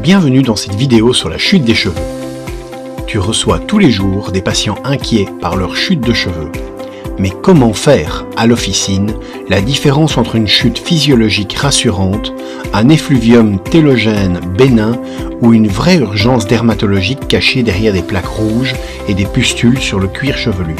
Bienvenue dans cette vidéo sur la chute des cheveux. Tu reçois tous les jours des patients inquiets par leur chute de cheveux. Mais comment faire, à l'officine, la différence entre une chute physiologique rassurante, un effluvium télogène bénin ou une vraie urgence dermatologique cachée derrière des plaques rouges et des pustules sur le cuir chevelu?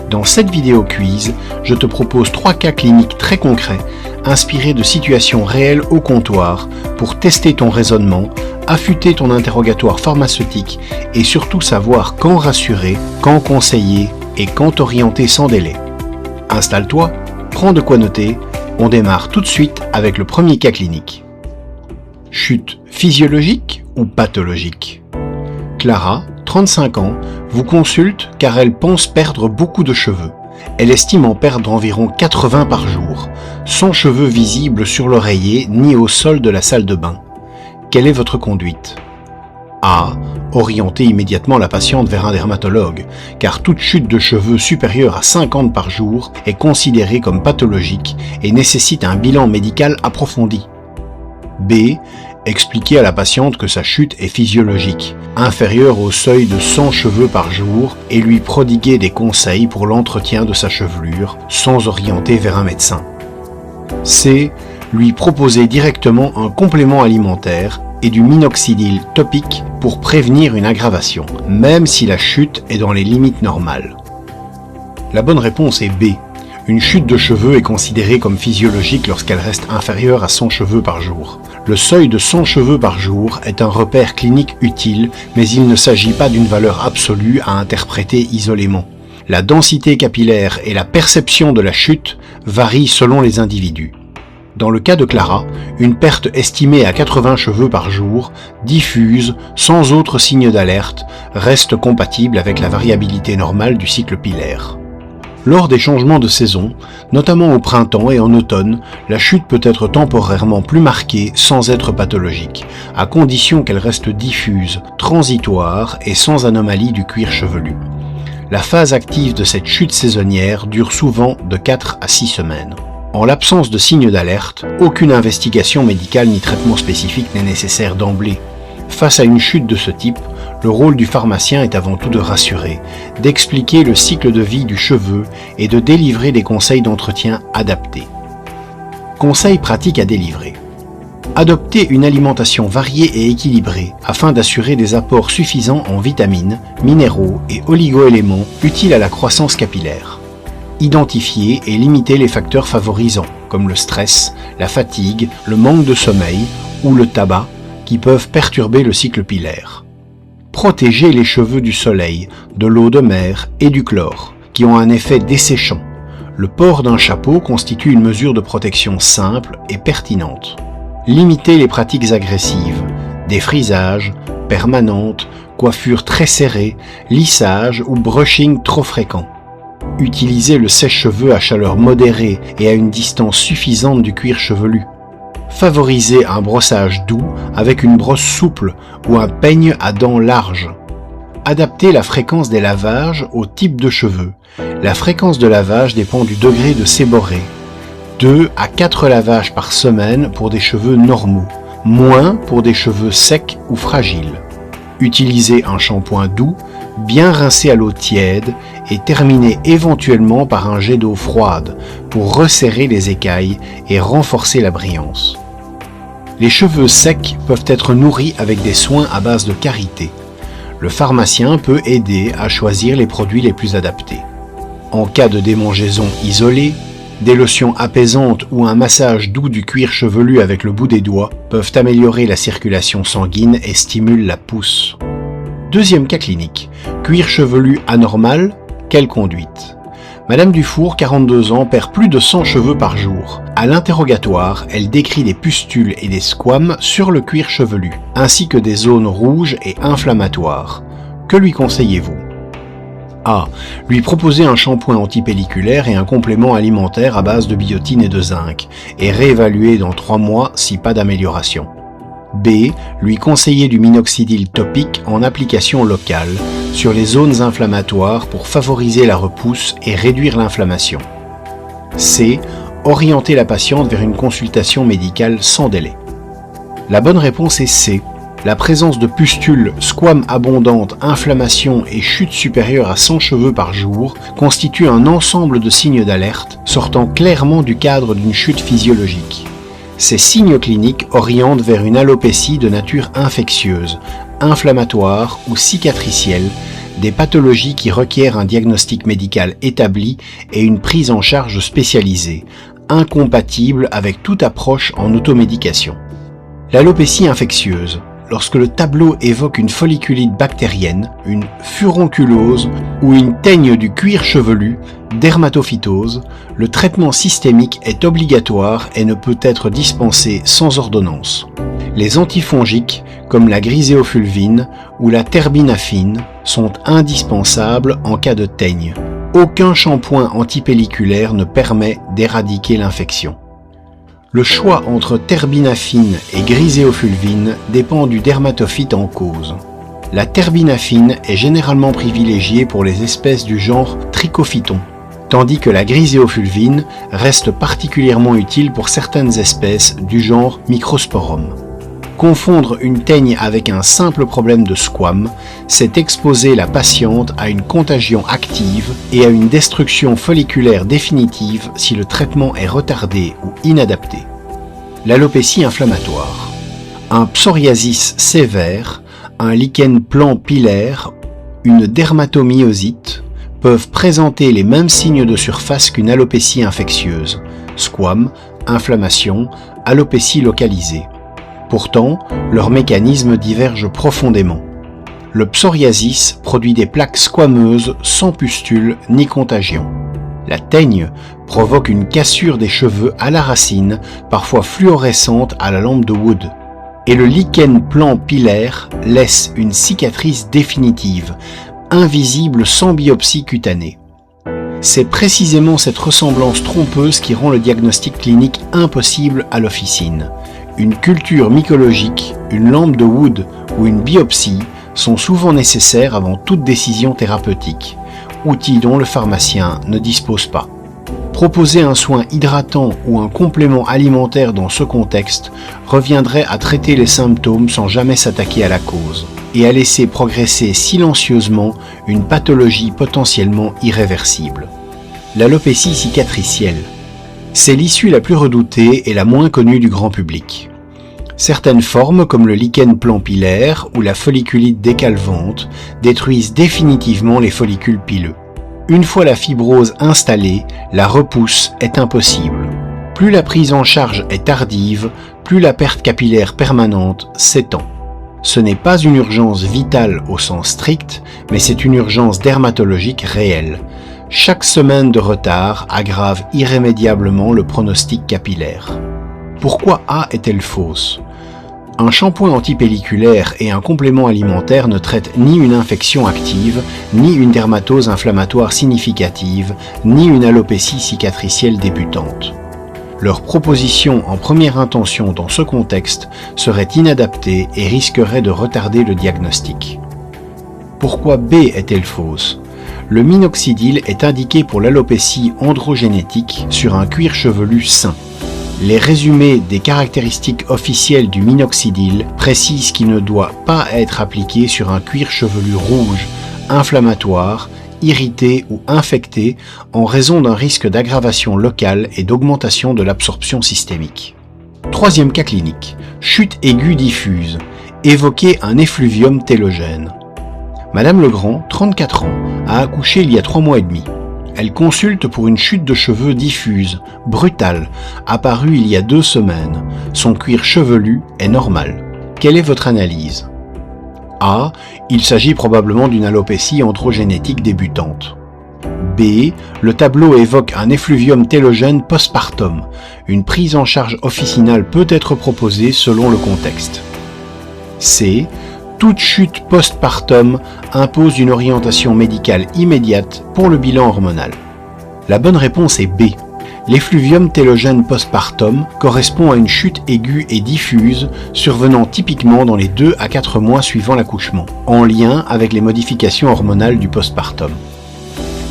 Dans cette vidéo quiz, je te propose 3 cas cliniques très concrets, inspirés de situations réelles au comptoir, pour tester ton raisonnement, affûter ton interrogatoire pharmaceutique et surtout savoir quand rassurer, quand conseiller et quand orienter sans délai. Installe-toi, prends de quoi noter, on démarre tout de suite avec le premier cas clinique. Chute physiologique ou pathologique? Clara, 35 ans, vous consulte car elle pense perdre beaucoup de cheveux. Elle estime en perdre environ 80 par jour, sans cheveux visibles sur l'oreiller ni au sol de la salle de bain. Quelle est votre conduite? A. Orienter immédiatement la patiente vers un dermatologue, car toute chute de cheveux supérieure à 50 par jour est considérée comme pathologique et nécessite un bilan médical approfondi. B. Expliquer à la patiente que sa chute est physiologique, inférieure au seuil de 100 cheveux par jour et lui prodiguer des conseils pour l'entretien de sa chevelure sans orienter vers un médecin. C. Lui proposer directement un complément alimentaire et du minoxidil topique pour prévenir une aggravation, même si la chute est dans les limites normales. La bonne réponse est B. Une chute de cheveux est considérée comme physiologique lorsqu'elle reste inférieure à 100 cheveux par jour. Le seuil de 100 cheveux par jour est un repère clinique utile, mais il ne s'agit pas d'une valeur absolue à interpréter isolément. La densité capillaire et la perception de la chute varient selon les individus. Dans le cas de Clara, une perte estimée à 80 cheveux par jour, diffuse, sans autre signe d'alerte, reste compatible avec la variabilité normale du cycle pilaire. Lors des changements de saison, notamment au printemps et en automne, la chute peut être temporairement plus marquée sans être pathologique, à condition qu'elle reste diffuse, transitoire et sans anomalie du cuir chevelu. La phase active de cette chute saisonnière dure souvent de 4 à 6 semaines. En l'absence de signes d'alerte, aucune investigation médicale ni traitement spécifique n'est nécessaire d'emblée. Face à une chute de ce type, le rôle du pharmacien est avant tout de rassurer, d'expliquer le cycle de vie du cheveu et de délivrer des conseils d'entretien adaptés. Conseils pratiques à délivrer. Adopter une alimentation variée et équilibrée afin d'assurer des apports suffisants en vitamines, minéraux et oligo-éléments utiles à la croissance capillaire. Identifier et limiter les facteurs favorisants, comme le stress, la fatigue, le manque de sommeil ou le tabac, qui peuvent perturber le cycle pilaire. Protéger les cheveux du soleil, de l'eau de mer et du chlore, qui ont un effet desséchant. Le port d'un chapeau constitue une mesure de protection simple et pertinente. Limiter les pratiques agressives, défrisage, permanente, coiffure très serrée, lissage ou brushing trop fréquent. Utiliser le sèche-cheveux à chaleur modérée et à une distance suffisante du cuir chevelu. Favoriser un brossage doux avec une brosse souple ou un peigne à dents larges. Adapter la fréquence des lavages au type de cheveux. La fréquence de lavage dépend du degré de séborrhée. 2 à 4 lavages par semaine pour des cheveux normaux, moins pour des cheveux secs ou fragiles. Utiliser un shampoing doux, bien rincé à l'eau tiède et terminer éventuellement par un jet d'eau froide pour resserrer les écailles et renforcer la brillance. Les cheveux secs peuvent être nourris avec des soins à base de karité. Le pharmacien peut aider à choisir les produits les plus adaptés. En cas de démangeaison isolée, des lotions apaisantes ou un massage doux du cuir chevelu avec le bout des doigts peuvent améliorer la circulation sanguine et stimulent la pousse. Deuxième cas clinique. Cuir chevelu anormal, quelle conduite? Madame Dufour, 42 ans, perd plus de 100 cheveux par jour. À l'interrogatoire, elle décrit des pustules et des squames sur le cuir chevelu, ainsi que des zones rouges et inflammatoires. Que lui conseillez-vous? A. Lui proposer un shampoing antipelliculaire et un complément alimentaire à base de biotine et de zinc, et réévaluer dans 3 mois si pas d'amélioration. B. Lui conseiller du minoxidil topique en application locale sur les zones inflammatoires pour favoriser la repousse et réduire l'inflammation. C. Orienter la patiente vers une consultation médicale sans délai. La bonne réponse est C. La présence de pustules, squames abondantes, inflammation et chute supérieure à 100 cheveux par jour constituent un ensemble de signes d'alerte sortant clairement du cadre d'une chute physiologique. Ces signes cliniques orientent vers une alopécie de nature infectieuse, inflammatoire ou cicatricielle, des pathologies qui requièrent un diagnostic médical établi et une prise en charge spécialisée, incompatible avec toute approche en automédication. L'alopécie infectieuse. Lorsque le tableau évoque une folliculite bactérienne, une furonculose ou une teigne du cuir chevelu, dermatophytose, le traitement systémique est obligatoire et ne peut être dispensé sans ordonnance. Les antifongiques, comme la griséofulvine ou la terbinafine, sont indispensables en cas de teigne. Aucun shampoing antipelliculaire ne permet d'éradiquer l'infection. Le choix entre terbinafine et griséofulvine dépend du dermatophyte en cause. La terbinafine est généralement privilégiée pour les espèces du genre Trichophyton, tandis que la griséofulvine reste particulièrement utile pour certaines espèces du genre Microsporum. Confondre une teigne avec un simple problème de squame, c'est exposer la patiente à une contagion active et à une destruction folliculaire définitive si le traitement est retardé ou inadapté. L'alopécie inflammatoire. Un psoriasis sévère, un lichen plan pilaire, une dermatomyosite peuvent présenter les mêmes signes de surface qu'une alopécie infectieuse, squame, inflammation, alopécie localisée. Pourtant, leurs mécanismes divergent profondément. Le psoriasis produit des plaques squameuses sans pustules ni contagion. La teigne provoque une cassure des cheveux à la racine, parfois fluorescente à la lampe de Wood. Et le lichen plan pilaire laisse une cicatrice définitive, invisible sans biopsie cutanée. C'est précisément cette ressemblance trompeuse qui rend le diagnostic clinique impossible à l'officine. Une culture mycologique, une lampe de Wood ou une biopsie sont souvent nécessaires avant toute décision thérapeutique, outil dont le pharmacien ne dispose pas. Proposer un soin hydratant ou un complément alimentaire dans ce contexte reviendrait à traiter les symptômes sans jamais s'attaquer à la cause et à laisser progresser silencieusement une pathologie potentiellement irréversible. L'alopécie cicatricielle. C'est l'issue la plus redoutée et la moins connue du grand public. Certaines formes, comme le lichen plan pilaire ou la folliculite décalvante, détruisent définitivement les follicules pileux. Une fois la fibrose installée, la repousse est impossible. Plus la prise en charge est tardive, plus la perte capillaire permanente s'étend. Ce n'est pas une urgence vitale au sens strict, mais c'est une urgence dermatologique réelle. Chaque semaine de retard aggrave irrémédiablement le pronostic capillaire. Pourquoi A est-elle fausse ? Un shampoing antipelliculaire et un complément alimentaire ne traitent ni une infection active, ni une dermatose inflammatoire significative, ni une alopécie cicatricielle débutante. Leur proposition en première intention dans ce contexte serait inadaptée et risquerait de retarder le diagnostic. Pourquoi B est-elle fausse ? Le minoxidil est indiqué pour l'alopécie androgénétique sur un cuir chevelu sain. Les résumés des caractéristiques officielles du minoxidil précisent qu'il ne doit pas être appliqué sur un cuir chevelu rouge, inflammatoire, irrité ou infecté en raison d'un risque d'aggravation locale et d'augmentation de l'absorption systémique. Troisième cas clinique, chute aiguë diffuse, évoquer un effluvium télogène. Madame Legrand, 34 ans, a accouché il y a 3 mois et demi. Elle consulte pour une chute de cheveux diffuse, brutale, apparue il y a 2 semaines. Son cuir chevelu est normal. Quelle est votre analyse ? A. Il s'agit probablement d'une alopécie androgénétique débutante. B. Le tableau évoque un effluvium télogène postpartum. Une prise en charge officinale peut être proposée selon le contexte. C. Toute chute postpartum impose une orientation médicale immédiate pour le bilan hormonal. La bonne réponse est B. L'effluvium télogène postpartum correspond à une chute aiguë et diffuse survenant typiquement dans les 2 à 4 mois suivant l'accouchement, en lien avec les modifications hormonales du postpartum.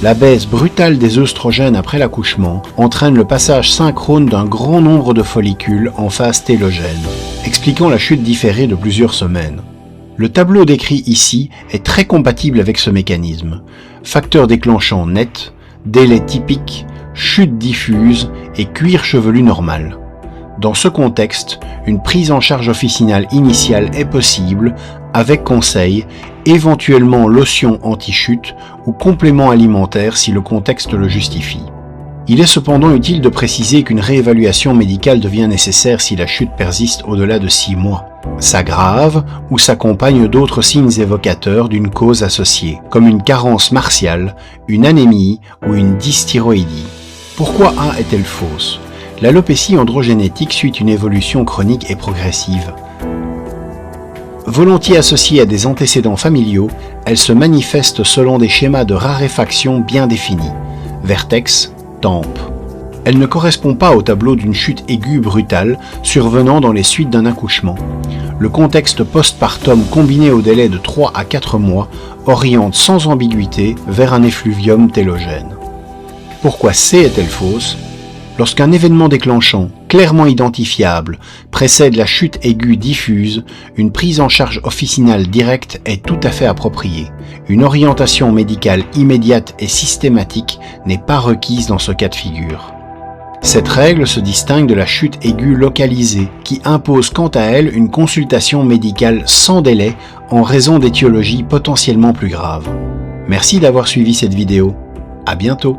La baisse brutale des œstrogènes après l'accouchement entraîne le passage synchrone d'un grand nombre de follicules en phase télogène, expliquant la chute différée de plusieurs semaines. Le tableau décrit ici est très compatible avec ce mécanisme. Facteur déclenchant net, délai typique, chute diffuse et cuir chevelu normal. Dans ce contexte, une prise en charge officinale initiale est possible avec conseil, éventuellement lotion anti-chute ou complément alimentaire si le contexte le justifie. Il est cependant utile de préciser qu'une réévaluation médicale devient nécessaire si la chute persiste au-delà de 6 mois, s'aggrave ou s'accompagne d'autres signes évocateurs d'une cause associée, comme une carence martiale, une anémie ou une dysthyroïdie. Pourquoi A est-elle fausse? L'alopécie androgénétique suit une évolution chronique et progressive. Volontiers associée à des antécédents familiaux, elle se manifeste selon des schémas de raréfaction bien définis. Vertex, tempe. Elle ne correspond pas au tableau d'une chute aiguë brutale survenant dans les suites d'un accouchement. Le contexte postpartum combiné au délai de 3 à 4 mois oriente sans ambiguïté vers un effluvium télogène. Pourquoi C est-elle fausse? Lorsqu'un événement déclenchant, clairement identifiable, précède la chute aiguë diffuse, une prise en charge officinale directe est tout à fait appropriée. Une orientation médicale immédiate et systématique n'est pas requise dans ce cas de figure. Cette règle se distingue de la chute aiguë localisée, qui impose quant à elle une consultation médicale sans délai en raison d'étiologies potentiellement plus graves. Merci d'avoir suivi cette vidéo. À bientôt.